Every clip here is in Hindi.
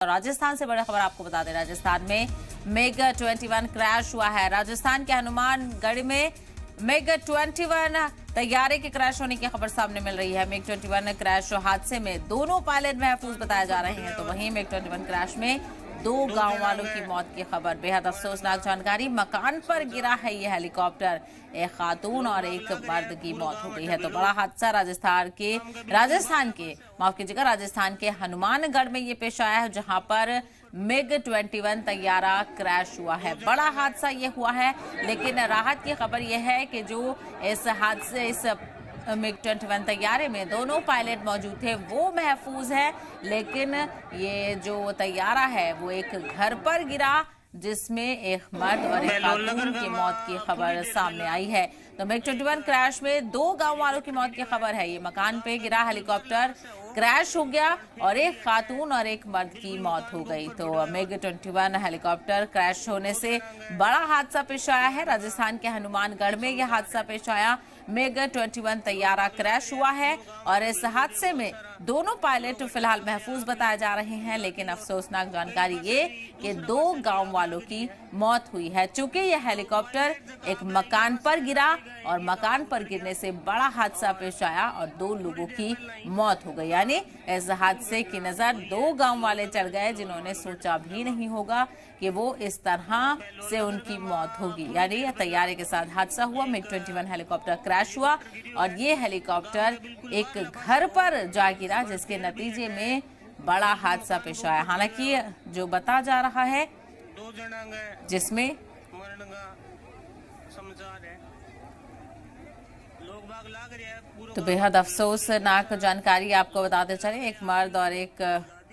राजस्थान से बड़ी खबर आपको बता दें, राजस्थान में मेग 21 क्रैश हुआ है। राजस्थान के हनुमानगढ़ में मेग 21 तैयारे के क्रैश होने की खबर सामने मिल रही है। मेग 21 क्रैश हादसे में दोनों पायलट महफूज बताए जा रहे हैं, तो वहीं मेग 21 क्रैश में 2 गांव वालों की मौत की खबर। बेहद अफसोसनाक जानकारी, मकान पर गिरा है ये हेलीकॉप्टर, एक खातून और एक मर्द की मौत हो गई है। तो बड़ा हादसा राजस्थान के हनुमानगढ़ में ये पेश आया है, जहां पर मिग 21 तैयारा क्रैश हुआ है। बड़ा हादसा ये हुआ है, लेकिन राहत की खबर यह है कि जो इस मिग 21 तैयारे में दोनों पायलट मौजूद थे वो महफूज है, लेकिन ये जो तैयारा है वो एक घर पर गिरा जिसमें एक मर्द और एक खातून की मौत की खबर सामने आई है। तो मिग 21 क्रैश में 2 गांव वालों की मौत की खबर है। ये मकान पे गिरा हेलीकॉप्टर क्रैश हो गया और एक खातून और एक मर्द की मौत हो गई। तो मिग 21 हेलीकॉप्टर क्रैश होने से बड़ा हादसा पेश आया है। राजस्थान के हनुमानगढ़ में यह हादसा पेश आया। मिग 21 तैयारा क्रैश हुआ है और इस हादसे में दोनों पायलट फिलहाल महफूज बताए जा रहे हैं, लेकिन अफसोसनाक जानकारी ये कि 2 गांव वालों की मौत हुई है। चूंकि यह हेलीकॉप्टर एक मकान पर गिरा और मकान पर गिरने से बड़ा हादसा पेश आया और 2 लोगों की मौत हो गई। यानी इस हादसे की नजर 2 गांव वाले चढ़ गए, जिन्होंने सोचा भी नहीं होगा कि वो इस तरह से उनकी मौत होगी। यानी तैयारे के साथ हादसा हुआ, मिग 21 हेलीकॉप्टर क्रैश हुआ और ये हेलीकॉप्टर एक घर पर जा गिरा, जिसके नतीजे में बड़ा हादसा पेश आया। हालांकि जो बता जा रहा है जिसमें तो बेहद अफसोसनाक जानकारी आपको बताते चले, एक मर्द और एक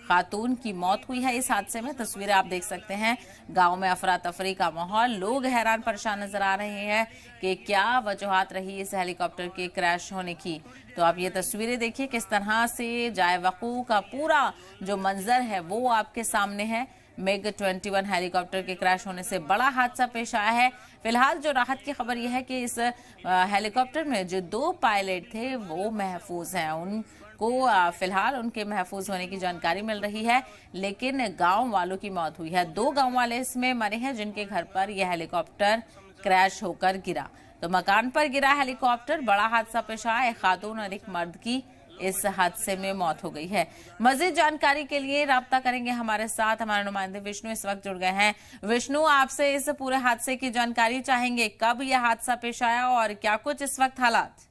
खातून की मौत हुई है इस हादसे में। तस्वीरें आप देख सकते हैं, गांव में अफरा तफरी का माहौल, लोग हैरान परेशान नजर आ रहे हैं कि क्या वजूहात रही इस हेलीकॉप्टर के क्रैश होने की। तो आप ये तस्वीरें देखिए, किस तरह से जाए वकूअ का पूरा जो मंजर है वो आपके सामने है। मिग 21 हेलीकॉप्टर के क्रैश होने से बड़ा हादसा पेश आया है। फिलहाल जो राहत की खबर यह है कि इस हेलीकॉप्टर में जो 2 पायलट थे वो महफूज हैं। उनको फिलहाल उनके महफूज होने की जानकारी मिल रही है, लेकिन गांव वालों की मौत हुई है। 2 गांव वाले इसमें मरे हैं, जिनके घर पर यह हेलीकॉप्टर क्रैश होकर गिरा। तो मकान पर गिरा हेलीकॉप्टर, बड़ा हादसा पेश आया। एक खातून और एक मर्द की इस हादसे में मौत हो गई है। मजीद जानकारी के लिए राब्ता करेंगे हमारे साथ, हमारे नुमाइंदे विष्णु इस वक्त जुड़ गए हैं। विष्णु, आपसे इस पूरे हादसे की जानकारी चाहेंगे, कब यह हादसा पेश आया और क्या कुछ इस वक्त हालात?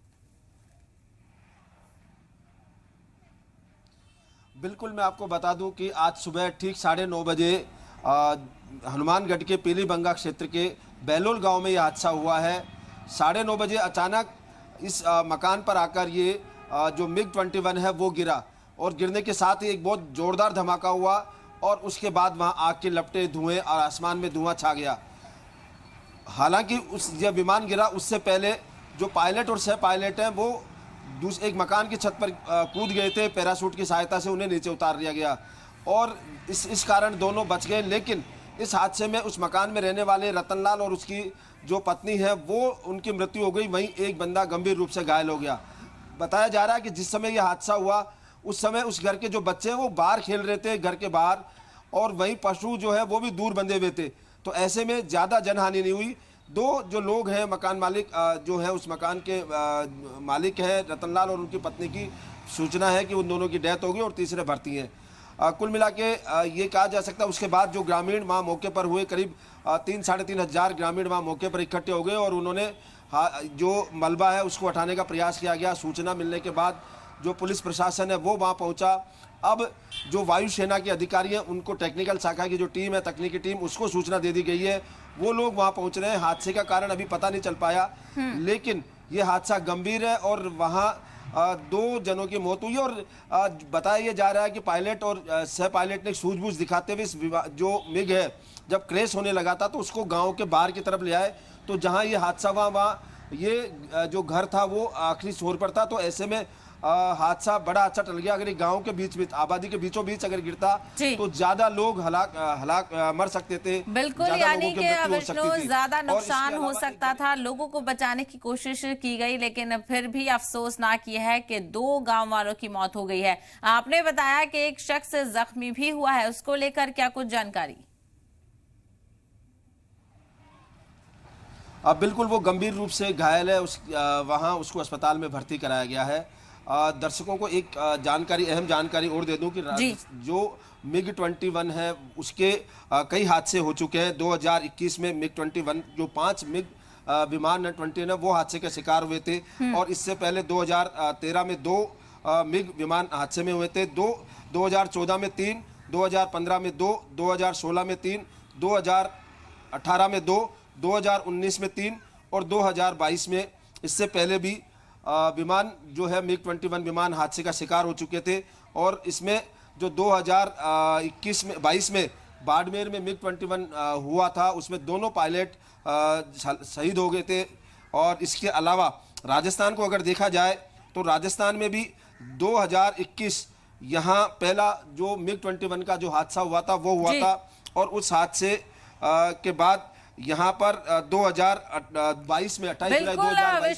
बिल्कुल, मैं आपको बता दूं कि आज सुबह ठीक 9:30 बजे हनुमानगढ़ के पीलीबंगा क्षेत्र के बैलोल गांव में यह हादसा हुआ है। 9:30 बजे अचानक इस मकान पर आकर ये जो मिग 21 है वो गिरा और गिरने के साथ ही एक बहुत जोरदार धमाका हुआ और उसके बाद वहां आग के लपटे, धुएं और आसमान में धुआं छा गया। हालांकि जब विमान गिरा उससे पहले जो पायलट और सह पायलट हैं वो एक मकान की छत पर कूद गए थे। पैराशूट की सहायता से उन्हें नीचे उतार लिया गया और इस कारण दोनों बच गए। लेकिन इस हादसे में उस मकान में रहने वाले रतनलाल और उसकी जो पत्नी है वो उनकी मृत्यु हो गई, वहीं एक बंदा गंभीर रूप से घायल हो गया। बताया जा रहा है कि जिस समय यह हादसा हुआ उस समय उस घर के जो बच्चे हैं वो बाहर खेल रहे थे घर के बाहर, और वहीं पशु जो है वो भी दूर बंधे हुए थे। तो ऐसे में ज़्यादा जनहानि नहीं हुई। 2 जो लोग हैं मकान मालिक जो है उस मकान के मालिक हैं रतनलाल और उनकी पत्नी की सूचना है कि उन दोनों की डेथ होगी और तीसरे भर्ती हैं। कुल मिला के ये कहा जा सकता है उसके बाद जो ग्रामीण वहाँ मौके पर हुए, करीब 3-3.5 हज़ार ग्रामीण वहाँ मौके पर इकट्ठे हो गए और उन्होंने जो मलबा है उसको हटाने का प्रयास किया गया। सूचना मिलने के बाद जो पुलिस प्रशासन है वो वहाँ पहुँचा। अब जो वायुसेना के अधिकारी हैं उनको टेक्निकल शाखा की जो टीम है, तकनीकी टीम, उसको सूचना दे दी गई है। वो लोग वहाँ पहुँच रहे हैं। हादसे का कारण अभी पता नहीं चल पाया, लेकिन ये हादसा गंभीर है और वहाँ 2 जनों की मौत हुई और बताया जा रहा है कि पायलट और सह पायलट ने सूझबूझ दिखाते हुए इस जो मिग है जब क्रैश होने लगा था तो उसको गांव के बाहर की तरफ ले आए। तो जहां ये हादसा हुआ वहाँ ये जो घर था वो आखिरी छोर पर था। तो ऐसे में हादसा बड़ा अच्छा टल गया। अगर ये गांव के बीच में, आबादी के बीचों बीच अगर गिरता तो ज्यादा लोग हलाक मर सकते थे। बिल्कुल, यानी कि विष्णु ज्यादा नुकसान हो सकता था। लोगों को बचाने की कोशिश की गई, लेकिन फिर भी अफसोसनाक यह है कि 2 गांव वालों की मौत हो गई है। आपने बताया कि एक शख्स जख्मी भी हुआ है, उसको लेकर क्या कुछ जानकारी? अब बिल्कुल वो गंभीर रूप से घायल है, वहाँ उसको अस्पताल में भर्ती कराया गया है। दर्शकों को एक अहम जानकारी और दे दूं कि जो MiG-21 है उसके कई हादसे हो चुके हैं। 2021 में MiG-21 जो 5 MiG विमान 21 है वो हादसे के शिकार हुए थे, और इससे पहले 2013 में 2 MiG विमान हादसे में हुए थे। 2014 में 3, 2015 में 2, 2016 में 3, 2018 में 2, 2019 में 3 और 2022 में इससे पहले भी विमान जो है MiG-21 विमान हादसे का शिकार हो चुके थे। और इसमें जो 2022 में बाड़मेर में MiG-21 हुआ था, उसमें दोनों पायलट शहीद हो गए थे। और इसके अलावा राजस्थान को अगर देखा जाए तो राजस्थान में भी 2021 यहाँ पहला जो MiG-21 का जो हादसा हुआ था वो हुआ था, और उस हादसे के बाद यहाँ पर 2022 में 28 जुलाई 2022